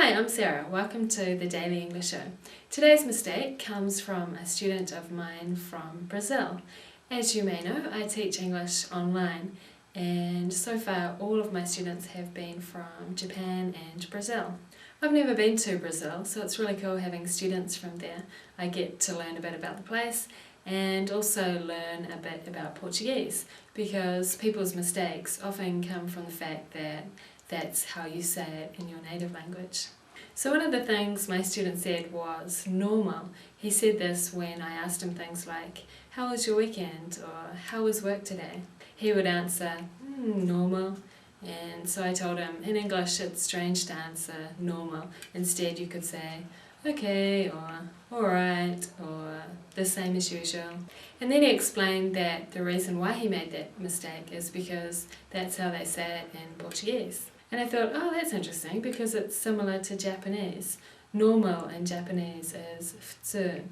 Hi, I'm Sarah. Welcome to the Daily English Show. Today's mistake comes from a student of mine from Brazil. As you may know, I teach English online, and so far all of my students have been from Japan and Brazil. I've never been to Brazil, so it's really cool having students from there. I get to learn a bit about the place and also learn a bit about Portuguese, because people's mistakes often come from the fact that that's how you say it in your native language. So one of the things my student said was normal. He said this when I asked him things like, "How was your weekend?" or "How was work today?" He would answer, "Normal." And so I told him, in English it's strange to answer normal. Instead you could say, "Okay," or "alright," or "the same as usual." And then he explained that the reason why he made that mistake is because that's how they say it in Portuguese. And I thought, oh, that's interesting, because it's similar to Japanese. Normal in Japanese is phutsu,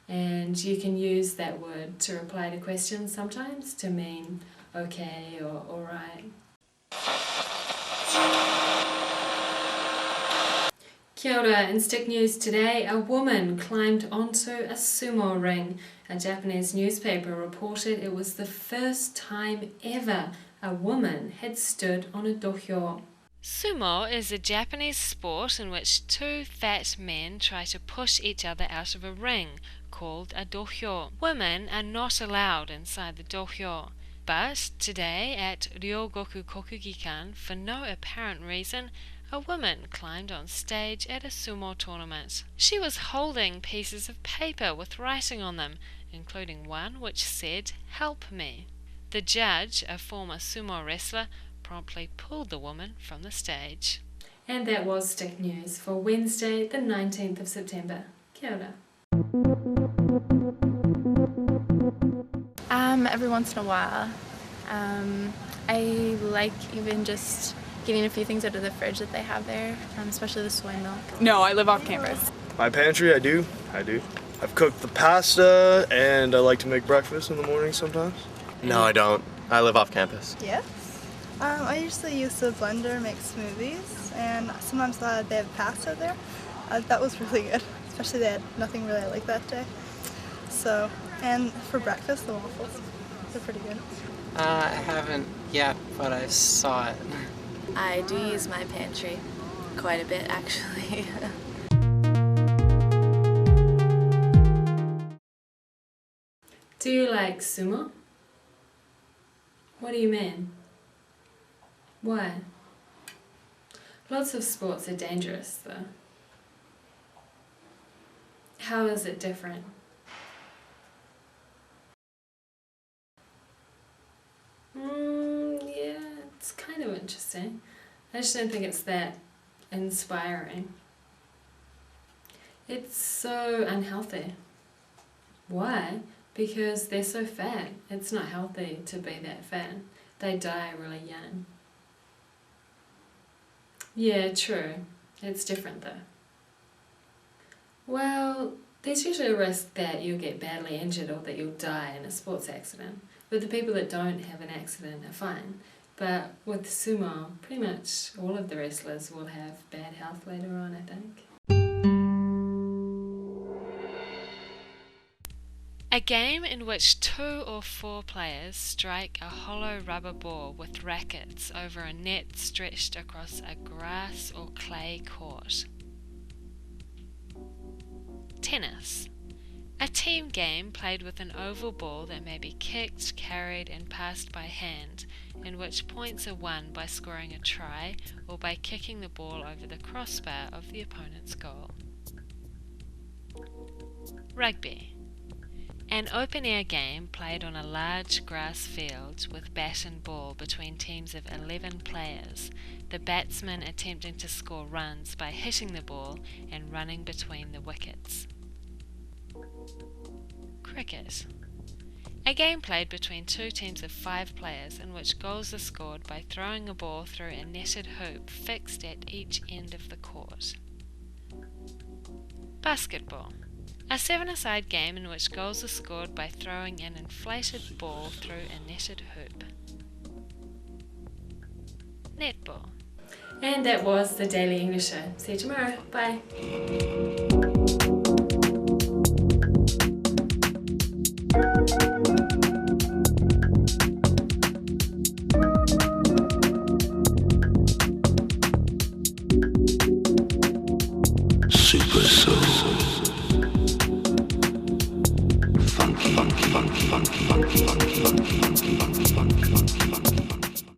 and you can use that word to reply to questions sometimes to mean okay or alright. Kia ora. In Stick News today, a woman climbed onto a sumo ring. A Japanese newspaper reported it was the first time ever a woman had stood on a dohyo. Sumo is a Japanese sport in which two fat men try to push each other out of a ring called a dohyo. Women are not allowed inside the dohyo. But today at Ryogoku Kokugikan, for no apparent reason, a woman climbed on stage at a sumo tournament. She was holding pieces of paper with writing on them, including one which said, "Help me." The judge, a former sumo wrestler, promptly pulled the woman from the stage. And that was Stick News for Wednesday, the 19th of September. Kia ora. Every once in a while. I like even just getting a few things out of the fridge that they have there, especially the soy milk. No, I live off campus. myPantry, I do. I've cooked the pasta, and I like to make breakfast in the morning sometimes. No, I don't. I live off campus. Yes. I usually use the blender, make smoothies, and sometimes they have pasta there. That was really good, especially they had nothing really I like that day. So, and for breakfast, the waffles, they're pretty good. I haven't yet, but I saw it. I do use myPantry quite a bit, actually. Do you like sumo? What do you mean? Why? Lots of sports are dangerous, though. How is it different? Yeah, it's kind of interesting. I just don't think it's that inspiring. It's so unhealthy. Why? Because they're so fat. It's not healthy to be that fat. They die really young. Yeah, true. It's different though. Well, there's usually a risk that you'll get badly injured or that you'll die in a sports accident. But the people that don't have an accident are fine. But with sumo, pretty much all of the wrestlers will have bad health later on, I think. A game in which 2 or 4 players strike a hollow rubber ball with rackets over a net stretched across a grass or clay court. Tennis. A team game played with an oval ball that may be kicked, carried and passed by hand, in which points are won by scoring a try or by kicking the ball over the crossbar of the opponent's goal. Rugby. An open-air game played on a large grass field with bat and ball between teams of 11 players, the batsman attempting to score runs by hitting the ball and running between the wickets. Cricket. A game played between 2 teams of 5 players in which goals are scored by throwing a ball through a netted hoop fixed at each end of the court. Basketball. A 7-a-side game in which goals are scored by throwing an inflated ball through a netted hoop. Netball. And that was the Daily English Show. See you tomorrow. Bye.